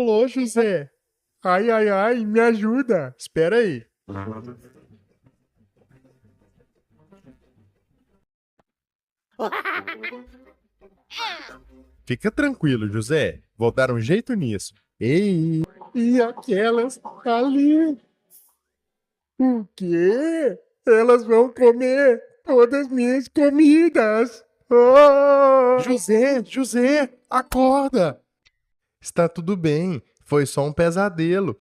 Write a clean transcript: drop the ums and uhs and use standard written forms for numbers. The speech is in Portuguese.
Alô, José. Ai, ai, ai, me ajuda. Espera aí. Fica tranquilo, José. Vou dar um jeito nisso. Ei, e aquelas ali? O quê? Elas vão comer todas minhas comidas. Oh! José, José, acorda! Está tudo bem. Foi só um pesadelo.